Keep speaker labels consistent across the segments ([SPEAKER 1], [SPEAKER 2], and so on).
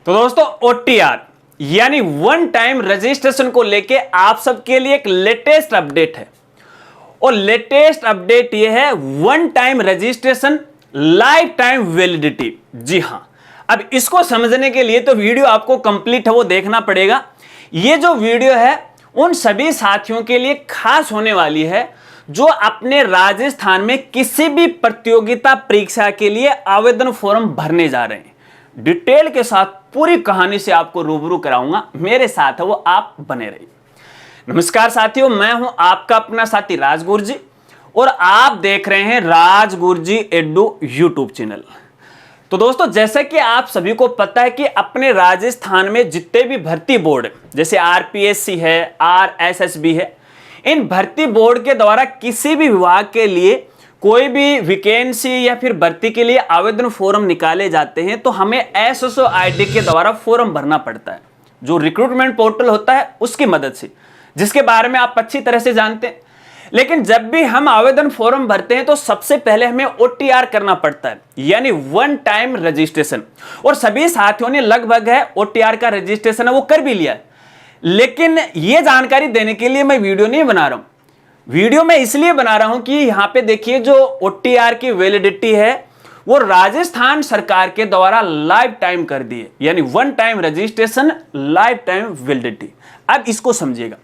[SPEAKER 1] तो दोस्तों OTR यानी वन टाइम रजिस्ट्रेशन को लेके आप सबके लिए एक लेटेस्ट अपडेट है। और लेटेस्ट अपडेट ये है one time registration lifetime validity. जी हां, अब इसको समझने के लिए तो वीडियो आपको कंप्लीट है वो देखना पड़ेगा। ये जो वीडियो है उन सभी साथियों के लिए खास होने वाली है जो अपने राजस्थान में किसी भी प्रतियोगिता परीक्षा के लिए आवेदन फॉर्म भरने जा रहे हैं। डिटेल के साथ पूरी कहानी से आपको रूबरू कराऊंगा। मेरे साथ है वो आप बने रहिए। नमस्कार साथियों, मैं हूं आपका अपना साथी राज गुरजी और आप देख रहे हैं राज गुरजी एडू यूट्यूब चैनल। तो दोस्तों, जैसा कि आप सभी को पता है कि अपने राजस्थान में जितने भी भर्ती बोर्ड जैसे RPSC है, RSSB है, इन भर्ती बोर्ड के द्वारा किसी भी विभाग के लिए कोई भी वैकेंसी या फिर भर्ती के लिए आवेदन फॉर्म निकाले जाते हैं तो हमें SSO ID के द्वारा फॉर्म भरना पड़ता है, जो रिक्रूटमेंट पोर्टल होता है उसकी मदद से, जिसके बारे में आप अच्छी तरह से जानते हैं। लेकिन जब भी हम आवेदन फॉर्म भरते हैं तो सबसे पहले हमें OTR करना पड़ता है, यानी वन टाइम रजिस्ट्रेशन। और सभी साथियों ने लगभग है OTR का रजिस्ट्रेशन है वो कर भी लिया है। लेकिन ये जानकारी देने के लिए मैं वीडियो नहीं बना रहा हूं। वीडियो मैं इसलिए बना रहा हूं कि यहां पे देखिए जो OTR की वैलिडिटी है वो राजस्थान सरकार के द्वारा लाइफ टाइम कर दी है, यानी one time registration lifetime validity. अब इसको समझिएगा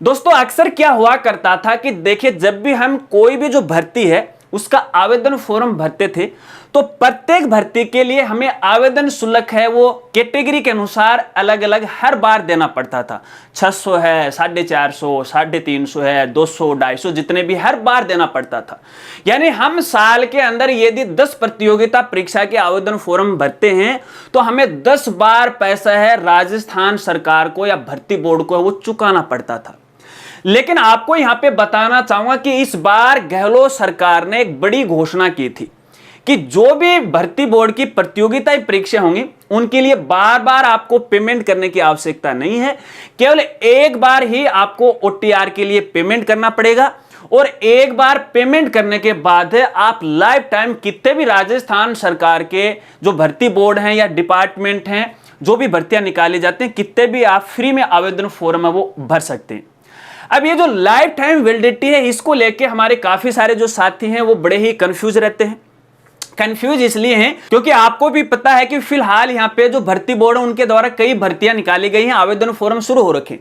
[SPEAKER 1] दोस्तों, अक्सर क्या हुआ करता था कि देखिए जब भी हम कोई भी जो भर्ती है उसका आवेदन फॉर्म भरते थे तो प्रत्येक भर्ती के लिए हमें आवेदन शुल्क है वो कैटेगरी के अनुसार अलग अलग हर बार देना पड़ता था। 600 है, 450, 350 है, 200, 250, जितने भी हर बार देना पड़ता था। यानी हम साल के अंदर यदि 10 प्रतियोगिता परीक्षा के आवेदन फॉर्म भरते हैं तो हमें 10 बार पैसा है राजस्थान सरकार को या भर्ती बोर्ड को वो चुकाना पड़ता था। लेकिन आपको यहां पे बताना चाहूंगा कि इस बार गहलोत सरकार ने एक बड़ी घोषणा की थी कि जो भी भर्ती बोर्ड की प्रतियोगिता परीक्षा होंगी उनके लिए बार बार आपको पेमेंट करने की आवश्यकता नहीं है। केवल एक बार ही आपको OTR के लिए पेमेंट करना पड़ेगा और एक बार पेमेंट करने के बाद आप लाइफ टाइम कितने भी राजस्थान सरकार के जो भर्ती बोर्ड हैं या डिपार्टमेंट हैं, जो भी भर्तियां निकाली जाती हैं, कितने भी आप फ्री में आवेदन फॉर्म है वो भर सकते हैं। अब ये जो लाइफ टाइम वैलिडिटी है इसको लेके हमारे काफी सारे जो साथी हैं वो बड़े ही कंफ्यूज रहते हैं। कंफ्यूज इसलिए हैं क्योंकि आपको भी पता है कि फिलहाल यहाँ पे जो भर्ती बोर्ड है उनके द्वारा कई भर्तियां निकाली गई हैं, आवेदन फॉर्म शुरू हो रखे।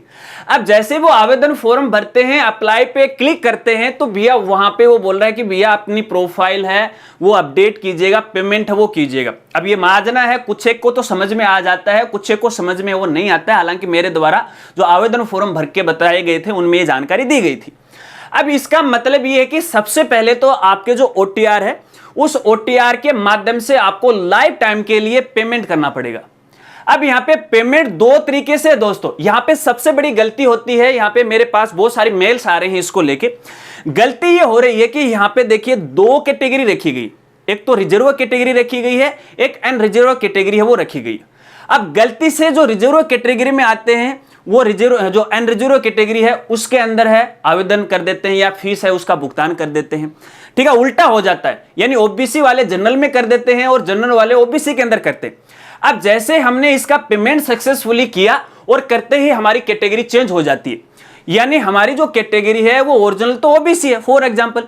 [SPEAKER 1] अब जैसे वो आवेदन फॉर्म भरते हैं, अप्लाई पे क्लिक करते हैं तो भैया वहां पे वो बोल रहा है कि भैया अपनी प्रोफाइल है वो अपडेट कीजिएगा, पेमेंट है वो कीजिएगा। अब ये माजना है, कुछ एक को तो समझ में आ जाता है, कुछ एक को समझ में वो नहीं आता है। हालांकि मेरे द्वारा जो आवेदन फॉर्म भर के बताए गए थे उनमें ये जानकारी दी गई थी। अब इसका मतलब ये है कि सबसे पहले तो आपके जो OTR है उस OTR के माध्यम से आपको लाइफ टाइम के लिए पेमेंट करना पड़ेगा। अब यहां पे पेमेंट दो तरीके से दोस्तों, यहां पे सबसे बड़ी गलती होती है, यहां पे मेरे पास बहुत सारे मेल्स आ रहे हैं इसको लेके। गलती ये हो रही है कि यहां पे देखिए दो कैटेगरी रखी गई, एक तो रिजर्व कैटेगरी रखी गई है, एक अनरिजर्व कैटेगरी है वो रखी गई है। अब गलती से जो रिजर्व कैटेगरी में आते हैं वो रिजर्व जो अनरिजर्व कैटेगरी है उसके अंदर है आवेदन कर देते हैं या फीस है उसका भुगतान कर देते हैं। ठीक है, उल्टा हो जाता है, यानी OBC वाले जनरल में कर देते हैं और जनरल वाले OBC के अंदर करते हैं। अब जैसे हमने इसका पेमेंट सक्सेसफुली किया और करते ही हमारी कैटेगरी चेंज हो जाती है, यानी हमारी जो कैटेगरी है वो ओरिजिनल तो OBC है फॉर एग्जाम्पल,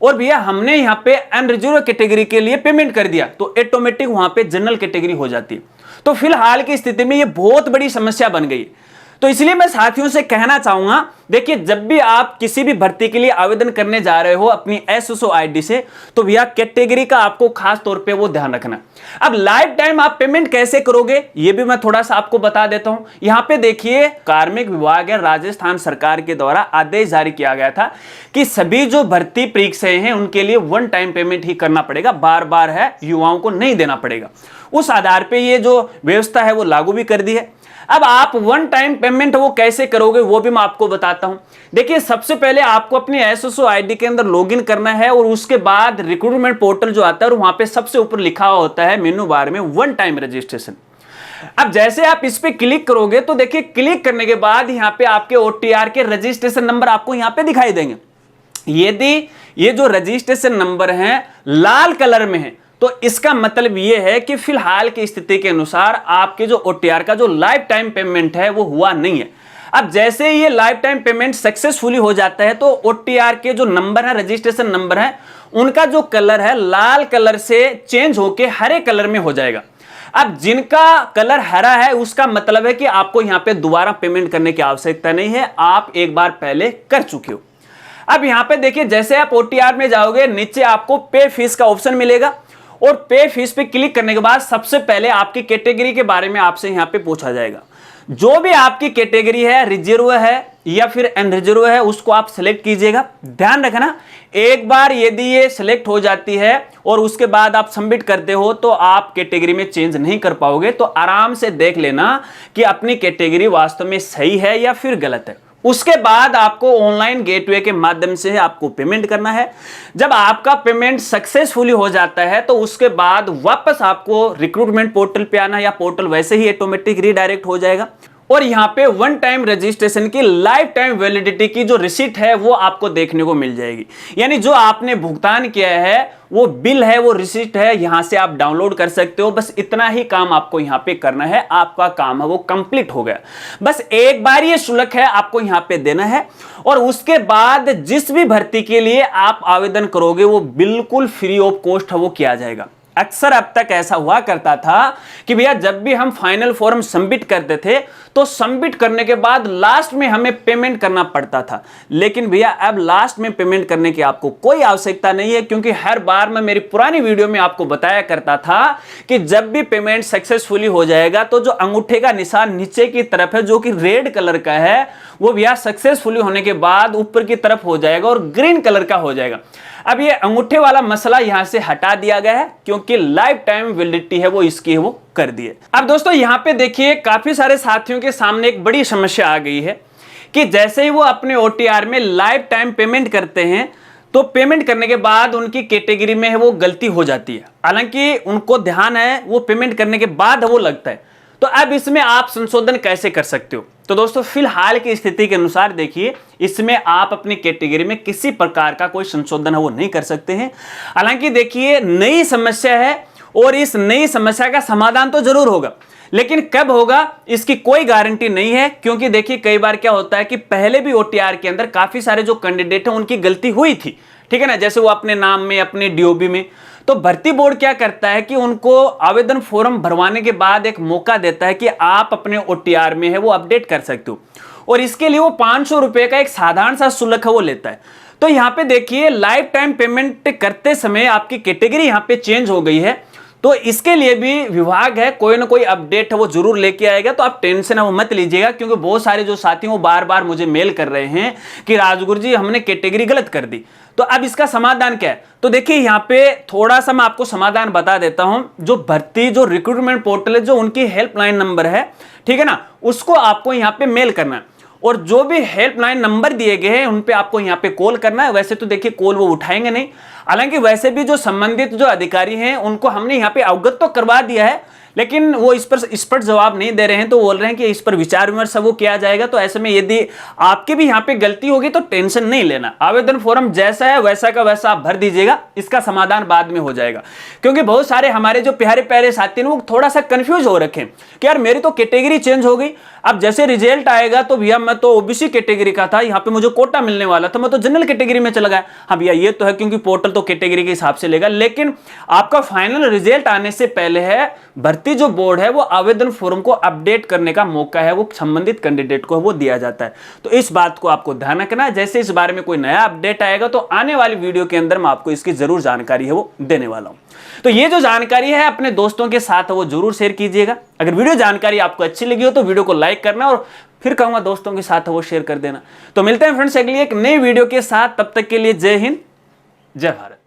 [SPEAKER 1] और भैया हमने यहाँ पे अनरिजर्व कैटेगरी के लिए पेमेंट कर दिया तो ऑटोमेटिक वहां पे जनरल कैटेगरी हो जाती है। तो फिलहाल की स्थिति में ये बहुत बड़ी समस्या बन गई है। तो इसलिए मैं साथियों से कहना चाहूंगा, देखिए जब भी आप किसी भी भर्ती के लिए आवेदन करने जा रहे हो अपनी SSO ID से, तो भैया कैटेगरी का आपको खास तौर पे वो ध्यान रखना। अब लाइफ टाइम आप पेमेंट कैसे करोगे ये भी मैं थोड़ा सा आपको बता देता हूं। यहां पे देखिए कार्मिक विभाग है राजस्थान सरकार के द्वारा आदेश जारी किया गया था कि सभी जो भर्ती परीक्षाएं हैं उनके लिए वन टाइम पेमेंट ही करना पड़ेगा, बार बार है युवाओं को नहीं देना पड़ेगा। उस आधार पर ये जो व्यवस्था है वो लागू भी कर दी है। अब आप वन टाइम पेमेंट वो कैसे करोगे वो भी मैं आपको बताता हूं। देखिए सबसे पहले आपको अपने SSO ID के अंदर लॉगिन करना है और उसके बाद रिक्रूटमेंट पोर्टल जो आता है और वहां पे सबसे ऊपर लिखा हुआ होता है मेनू बार में वन टाइम रजिस्ट्रेशन। अब जैसे आप इस पे क्लिक करोगे तो देखिए क्लिक करने के बाद यहां पे आपके OTR के रजिस्ट्रेशन नंबर आपको यहां पे दिखाई देंगे। यदि ये जो रजिस्ट्रेशन नंबर है लाल कलर में है तो इसका मतलब ये है कि फिलहाल की स्थिति के अनुसार आपके जो OTR का जो लाइफ टाइम पेमेंट है वो हुआ नहीं है। अब जैसे ये लाइफ टाइम पेमेंट सक्सेसफुली हो जाता है तो OTR के जो नंबर है, रजिस्ट्रेशन नंबर है, उनका जो कलर है लाल कलर से चेंज होके हरे कलर में हो जाएगा। अब जिनका कलर हरा है उसका मतलब है कि आपको यहां पे दोबारा पेमेंट करने की आवश्यकता नहीं है, आप एक बार पहले कर चुके हो। अब यहां पे देखिए, जैसे आप OTR में जाओगे नीचे आपको पे फीस का ऑप्शन मिलेगा और पे फीस पे क्लिक करने के बाद सबसे पहले आपकी कैटेगरी के बारे में आपसे यहां पे पूछा जाएगा। जो भी आपकी कैटेगरी है, रिजर्व है या फिर अनरिजर्व है, उसको आप सिलेक्ट कीजिएगा। ध्यान रखना, एक बार यदि ये सिलेक्ट हो जाती है और उसके बाद आप सबमिट करते हो तो आप कैटेगरी में चेंज नहीं कर पाओगे। तो आराम से देख लेना कि अपनी कैटेगरी वास्तव में सही है या फिर गलत है। उसके बाद आपको ऑनलाइन गेटवे के माध्यम से आपको पेमेंट करना है। जब आपका पेमेंट सक्सेसफुली हो जाता है तो उसके बाद वापस आपको रिक्रूटमेंट पोर्टल पे आना, या पोर्टल वैसे ही ऑटोमेटिक रीडायरेक्ट हो जाएगा और यहां पे वन टाइम रजिस्ट्रेशन की लाइफ टाइम वैलिडिटी की जो रिसीट है वो आपको देखने को मिल जाएगी। यानी जो आपने भुगतान किया है वो बिल है, वो रिसीट है, यहां से आप डाउनलोड कर सकते हो। बस इतना ही काम आपको यहां पे करना है, आपका काम है वो कंप्लीट हो गया। बस एक बार ये शुल्क है आपको यहां पे देना है और उसके बाद जिस भी भर्ती के लिए आप आवेदन करोगे वो बिल्कुल फ्री ऑफ कॉस्ट है वो किया जाएगा। अक्सर अब तक ऐसा हुआ करता था कि भैया जब भी हम फाइनल फॉर्म सबमिट करते थे तो सबमिट करने के बाद लास्ट में हमें पेमेंट करना पड़ता था, लेकिन भैया अब लास्ट में पेमेंट करने की आपको कोई आवश्यकता नहीं है, क्योंकि हर बार मैं मेरी पुरानी वीडियो में आपको बताया करता था कि जब भी पेमेंट सक्सेसफुली हो जाएगा तो जो अंगूठे का निशान नीचे की तरफ है जो कि रेड कलर का है वो भैया सक्सेसफुली होने के बाद ऊपर की तरफ हो जाएगा और ग्रीन कलर का हो जाएगा। अब ये अंगूठे वाला मसला यहां से हटा दिया गया है क्योंकि लाइफ टाइम वैलिडिटी है वो इसकी है वो कर दिए। अब दोस्तों यहां पे देखिए, काफी सारे साथियों के सामने एक बड़ी समस्या आ गई है कि जैसे ही वो अपने OTR में लाइफ टाइम पेमेंट करते हैं तो पेमेंट करने के बाद उनकी कैटेगरी में है वो गलती हो जाती है। हालांकि उनको ध्यान है वो पेमेंट करने के बाद वो लगता है। तो अब इसमें आप संशोधन कैसे कर सकते हो? तो दोस्तों फिलहाल की स्थिति के अनुसार देखिए, इसमें आप अपनी कैटेगरी में किसी प्रकार का कोई संशोधन है वो नहीं कर सकते हैं। हालांकि देखिए नई समस्या है और इस नई समस्या का समाधान तो जरूर होगा, लेकिन कब होगा इसकी कोई गारंटी नहीं है। क्योंकि देखिए कई बार क्या होता है कि पहले भी OTR के अंदर काफी सारे जो कैंडिडेट हैं उनकी गलती हुई थी, ठीक है ना, जैसे वो अपने नाम में, अपने DOB में। तो भर्ती बोर्ड क्या करता है कि उनको आवेदन फॉर्म भरवाने के बाद एक मौका देता है कि आप अपने OTR में है वो अपडेट कर सकते हो, और इसके लिए वो 500 रुपए का एक साधारण सा शुल्क है वो लेता है। तो यहाँ पे देखिए लाइफ टाइम पेमेंट करते समय आपकी कैटेगरी यहाँ पे चेंज हो गई है, तो इसके लिए भी विभाग है कोई ना कोई अपडेट है वो जरूर लेके आएगा। तो आप टेंशन है वो मत लीजिएगा, क्योंकि बहुत सारे जो साथी वो बार बार मुझे मेल कर रहे हैं कि राजगुरु जी हमने कैटेगरी गलत कर दी। तो अब इसका समाधान क्या है? तो देखिए यहाँ पे थोड़ा सा मैं आपको समाधान बता देता हूं। जो भर्ती जो रिक्रूटमेंट पोर्टल है, जो उनकी हेल्पलाइन नंबर है, ठीक है ना, उसको आपको यहाँ पे मेल करना है और जो भी हेल्पलाइन नंबर दिए गए हैं उन पे आपको यहाँ पे कॉल करना है। वैसे तो देखिए कॉल वो उठाएंगे नहीं, हालांकि वैसे भी जो संबंधित जो अधिकारी हैं उनको हमने यहाँ पे अवगत तो करवा दिया है, लेकिन वो इस पर स्पष्ट जवाब नहीं दे रहे हैं। तो बोल रहे हैं कि इस पर विचार विमर्श वो किया जाएगा। तो ऐसे में यदि आपकी भी यहाँ पे गलती होगी तो टेंशन नहीं लेना, आवेदन फॉर्म जैसा है वैसा का वैसा आप भर दीजिएगा, इसका समाधान बाद में हो जाएगा। क्योंकि बहुत सारे हमारे जो प्यारे प्यारे साथी हैं वो थोड़ा सा कंफ्यूज हो रखे कि यार मेरी तो कैटेगरी चेंज हो गई, अब जैसे रिजल्ट आएगा तो भैया मैं तो OBC कैटेगरी का था, यहाँ पे मुझे कोटा मिलने वाला था, मैं तो जनरल कैटेगरी में चला गया। हाँ भैया ये तो है, क्योंकि पोर्टल तो कैटेगरी के हिसाब से लेगा, लेकिन आपका फाइनल रिजल्ट आने से पहले है भर्ती जो बोर्ड है वो आवेदन फॉर्म को अपडेट करने का मौका है वो संबंधित कैंडिडेट को वो दिया जाता है। तो इस बात को आपको ध्यान रखना है। जैसे इस बारे में कोई नया अपडेट आएगा तो आने वाली वीडियो के अंदर मैं आपको इसकी जरूर जानकारी है वो देने वाला हूं। तो ये जो जानकारी है अपने दोस्तों के साथ वो जरूर शेयर कीजिएगा। अगर वीडियो जानकारी आपको अच्छी लगी हो तो वीडियो को लाइक करना और फिर कहूंगा दोस्तों के साथ वो शेयर कर देना। तो मिलते हैं फ्रेंड्स अगली एक नई वीडियो के साथ, तब तक के लिए जय हिंद, जय भारत।